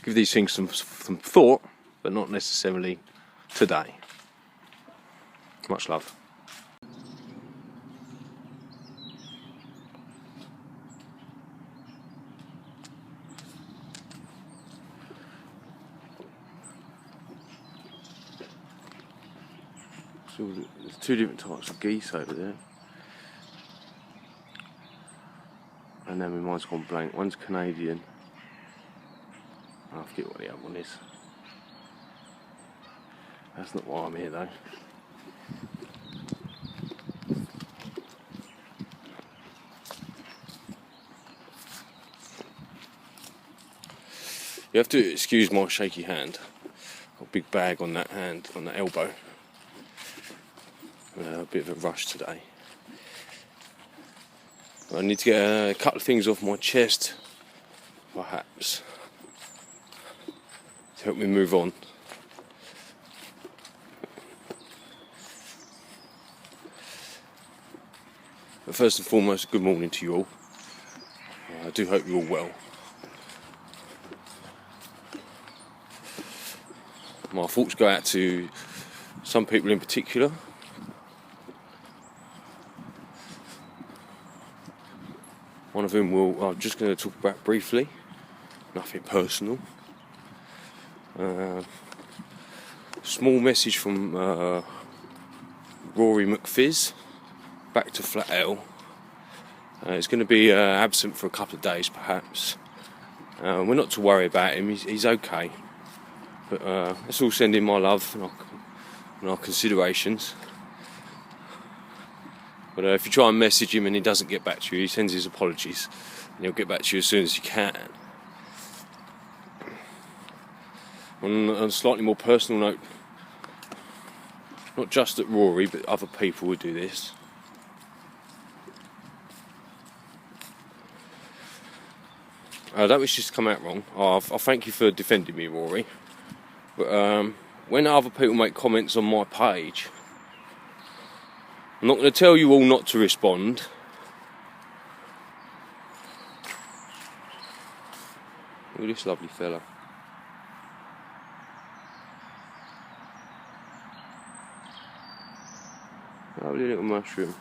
give these things some thought, but not necessarily today. Much love. So there's two different types of geese over there. And then my mind's gone blank. One's Canadian. I forget what the other one is. That's not why I'm here though. You have to excuse my shaky hand. Got a big bag on that hand, on that elbow. A bit of a rush today. I need to get a couple of things off my chest, perhaps, to help me move on. But first and foremost, good morning to you all. I do hope you're all well. My thoughts go out to some people in particular. One of whom I'm just going to talk about briefly, nothing personal. Small message from Rory McFizz, back to Flat L. He's going to be absent for a couple of days perhaps. We're not to worry about him, he's okay. But let's all send him my love and our considerations. But if you try and message him and he doesn't get back to you, he sends his apologies and he'll get back to you as soon as he can. On a slightly more personal note, not just at Rory but other people would do this. I don't wish this to come out wrong. I thank you for defending me, Rory. But when other people make comments on my page, I'm not going to tell you all not to respond. Look at this lovely fella. Lovely little mushroom.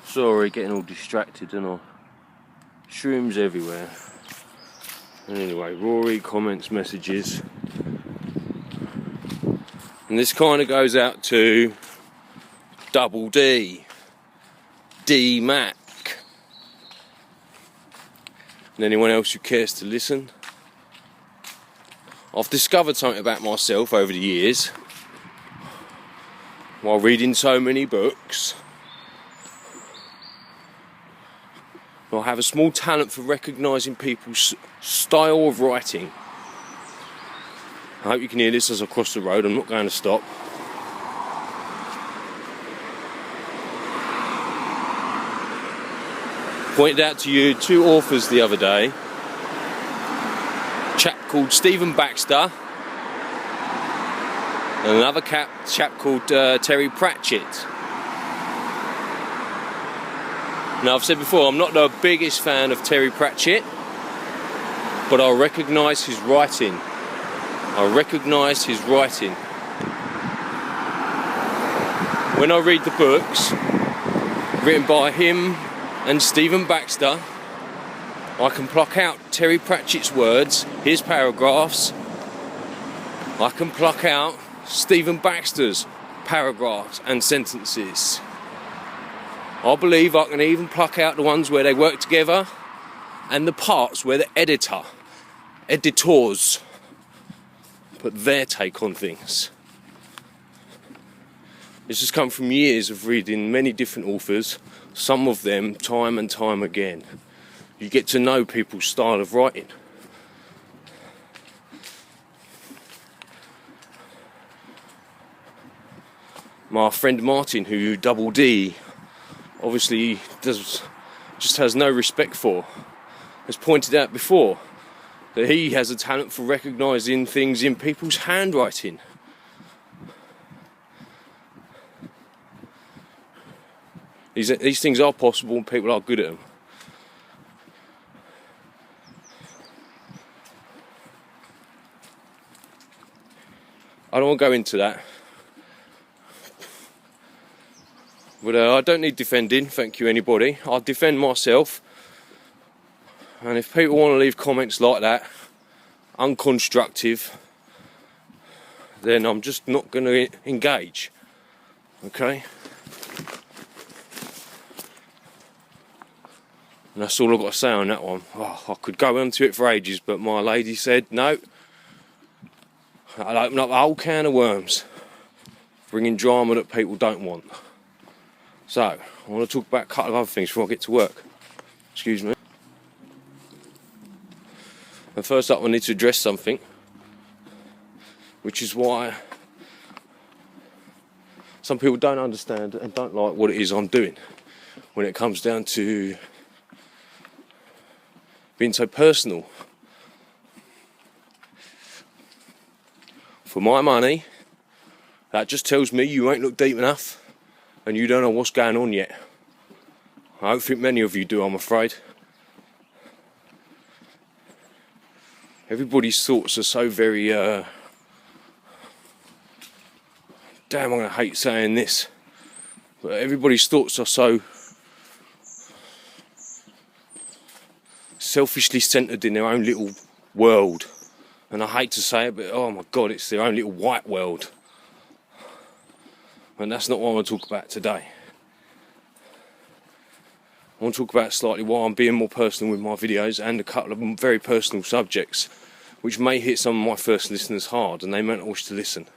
Sorry, getting all distracted, and I? Shrooms everywhere. And anyway, Rory comments messages. And this kind of goes out to Double D, D Mac, and anyone else who cares to listen. I've discovered something about myself over the years while reading so many books. I have a small talent for recognising people's style of writing. I hope you can hear this as I cross the road. I'm not going to stop. Pointed out to you two authors the other day. A chap called Stephen Baxter and another chap called Terry Pratchett. Now, I've said before, I'm not the biggest fan of Terry Pratchett, but I recognise his writing. When I read the books written by him and Stephen Baxter, I can pluck out Terry Pratchett's words, his paragraphs. I can pluck out Stephen Baxter's paragraphs and sentences. I believe I can even pluck out the ones where they work together and the parts where the editors put their take on things. This has come from years of reading many different authors, some of them time and time again. You get to know people's style of writing. My friend Martin, who Double D obviously just has no respect for, has pointed out before that he has a talent for recognising things in people's handwriting. These things are possible and people are good at them. I don't want to go into that. But I don't need defending, thank you anybody. I'll defend myself. And if people want to leave comments like that, unconstructive, then I'm just not going to engage. Okay? And that's all I've got to say on that one. Oh, I could go into it for ages, but my lady said, no. I'll open up a whole can of worms, bringing drama that people don't want. So, I want to talk about a couple of other things before I get to work. Excuse me. And first up, I need to address something, which is why some people don't understand and don't like what it is I'm doing when it comes down to being so personal. For my money, that just tells me you ain't looked deep enough and you don't know what's going on yet. I don't think many of you do, I'm afraid. Everybody's thoughts are so very, damn, I'm going to hate saying this, but everybody's thoughts are so selfishly centred in their own little world. And I hate to say it, but oh my God, it's their own little white world. And that's not what I want to talk about today. I want to talk about slightly why I'm being more personal with my videos and a couple of very personal subjects which may hit some of my first listeners hard and they may not wish to listen.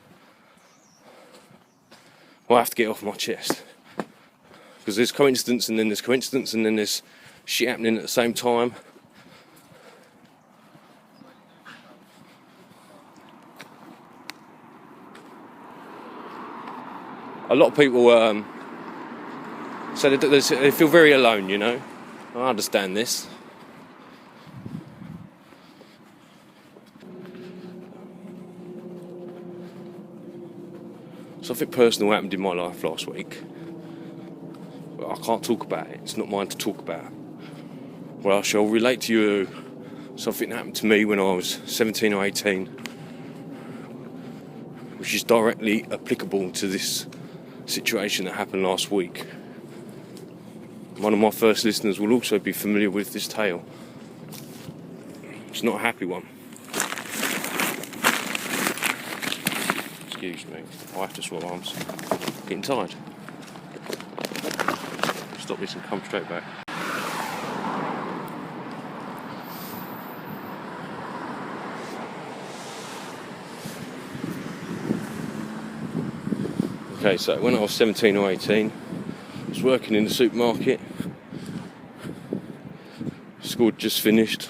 Well, I have to get it off my chest. Because there's coincidence and then there's coincidence and then there's shit happening at the same time. A lot of people say they feel very alone, you know. I understand this. Something personal happened in my life last week. But I can't talk about it. It's not mine to talk about. Well, I shall relate to you something that happened to me when I was 17 or 18, which is directly applicable to this situation that happened last week. One of my first listeners will also be familiar with this tale. It's not a happy one. Excuse me, I have to swallow arms. Getting tired. Stop this and come straight back. Okay, so when I was 17 or 18, I was working in the supermarket. School had just finished.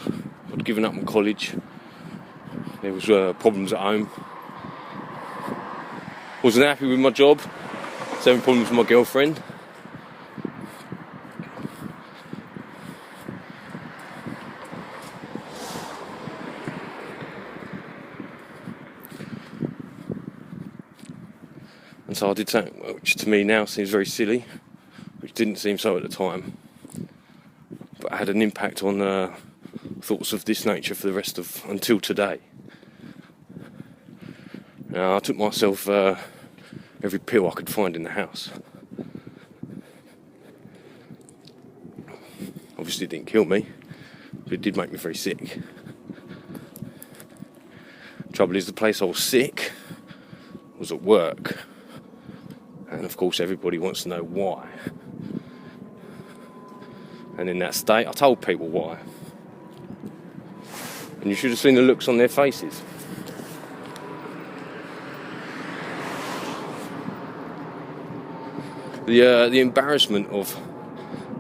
I'd given up my college. There was problems at home. Wasn't happy with my job. Was having problems with my girlfriend. And so I did something which to me now seems very silly, which didn't seem so at the time, but had an impact on thoughts of this nature for the rest of until today. Now, I took myself every pill I could find in the house. Obviously it didn't kill me, but it did make me very sick. Trouble is, the place I was sick was at work. And of course everybody wants to know why. And in that state, I told people why. And you should have seen the looks on their faces. The embarrassment of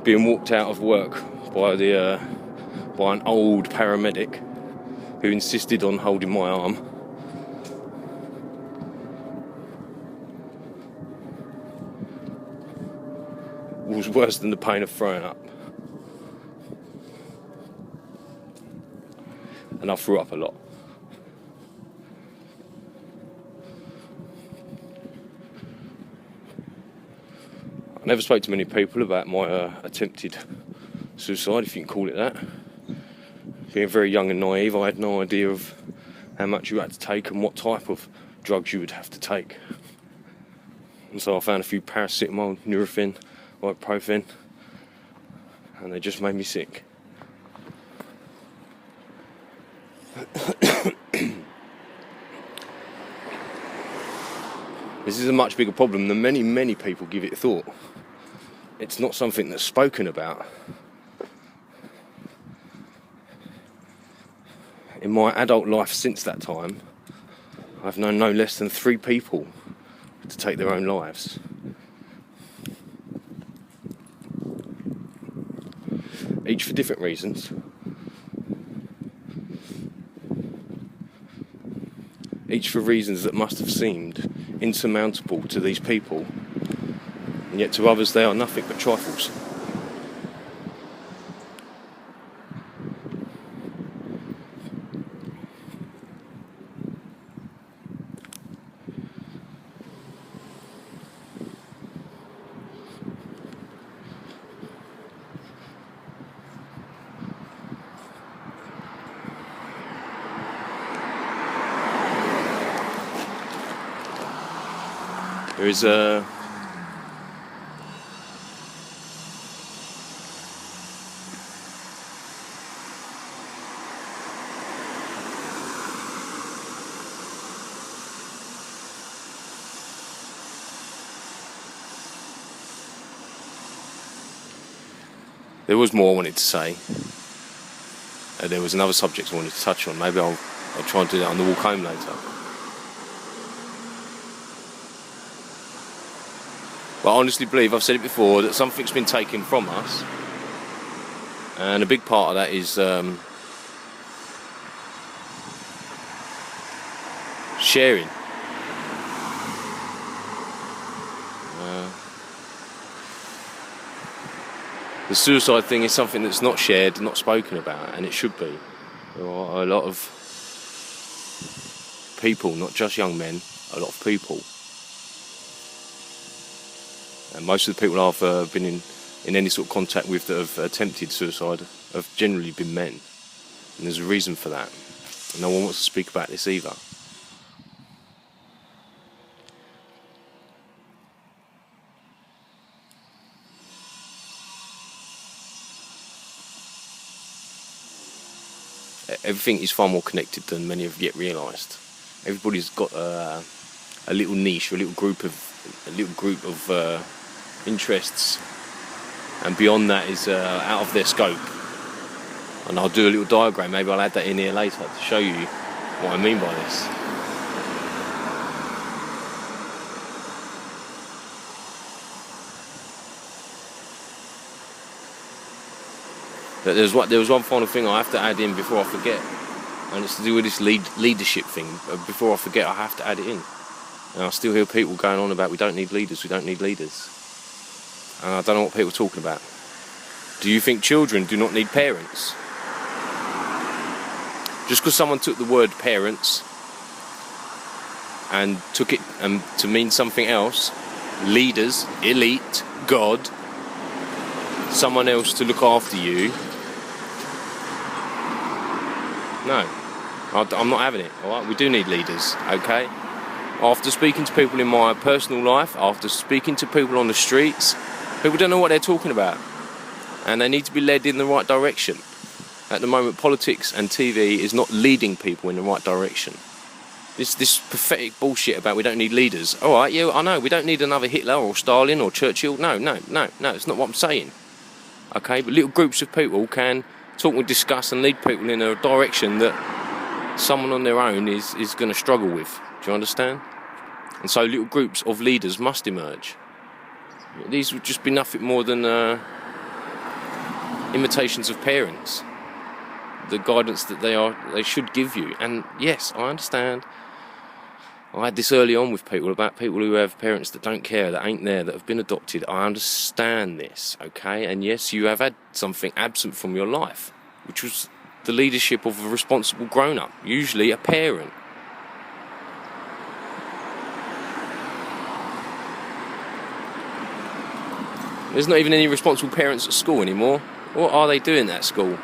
being walked out of work by an old paramedic who insisted on holding my arm. Was worse than the pain of throwing up. And I threw up a lot. I never spoke to many people about my attempted suicide, if you can call it that. Being very young and naive, I had no idea of how much you had to take and what type of drugs you would have to take. And so I found a few paracetamol, Nurofen, ibuprofen, and they just made me sick. This is a much bigger problem than many people give it thought. It's not something that's spoken about. In my adult life since that time, I've known no less than 3 people to take their own lives. Each for different reasons. Each for reasons that must have seemed insurmountable to these people, and yet to others they are nothing but trifles. There is a there was more I wanted to say. There was another subject I wanted to touch on. Maybe I'll try and do that on the walk home later. But I honestly believe, I've said it before, that something's been taken from us, and a big part of that is sharing. The suicide thing is something that's not shared, not spoken about, and it should be. There are a lot of people, not just young men, a lot of people. And most of the people I've been in any sort of contact with that have attempted suicide have generally been men. And there's a reason for that. And no one wants to speak about this either. Everything is far more connected than many have yet realised. Everybody's got a little niche, or a little group of interests, and beyond that is out of their scope. And I'll do a little diagram, maybe I'll add that in here later to show you what I mean by this. But there was one final thing I have to add in before I forget, and it's to do with this leadership thing. Before I forget, I have to add it in. And I still hear people going on about we don't need leaders. And I don't know what people are talking about. Do you think children do not need parents? Just because someone took the word parents and took it to mean something else, leaders, elite, God, someone else to look after you, no, I'm not having it. All right, we do need leaders, okay? After speaking to people in my personal life, after speaking to people on the streets, people don't know what they're talking about, and they need to be led in the right direction. At the moment, politics and TV is not leading people in the right direction. This pathetic bullshit about we don't need leaders. All right, yeah, I know, we don't need another Hitler or Stalin or Churchill. No, it's not what I'm saying. Okay, but little groups of people can talk and discuss and lead people in a direction that someone on their own is going to struggle with. Do you understand? And so little groups of leaders must emerge. These would just be nothing more than imitations of parents. The guidance that they should give you. And yes, I understand. I had this early on with people about people who have parents that don't care, that ain't there, that have been adopted. I understand this, okay? And yes, you have had something absent from your life, which was the leadership of a responsible grown-up, usually a parent. There's not even any responsible parents at school anymore. What are they doing at school?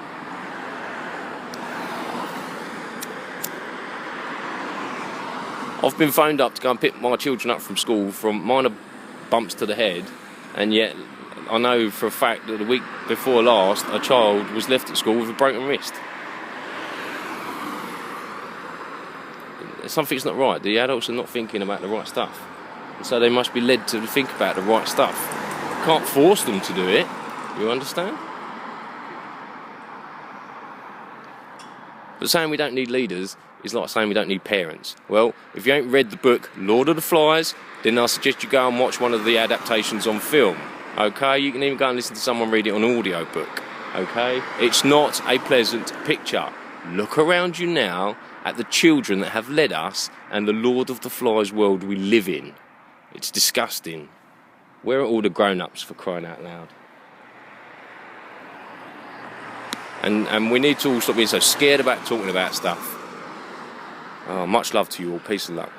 I've been phoned up to go and pick my children up from school from minor bumps to the head, and yet I know for a fact that the week before last a child was left at school with a broken wrist. Something's not right. The adults are not thinking about the right stuff, and so they must be led to think about the right stuff. Can't force them to do it, you understand? But saying we don't need leaders is like saying we don't need parents. Well, if you ain't read the book Lord of the Flies, then I suggest you go and watch one of the adaptations on film. Okay, you can even go and listen to someone read it on audio book. Okay, it's not a pleasant picture. Look around you now at the children that have led us and the Lord of the Flies world we live in. It's disgusting. Where are all the grown-ups, for crying out loud? And we need to all stop being so scared about talking about stuff. Oh, much love to you all. Peace and love.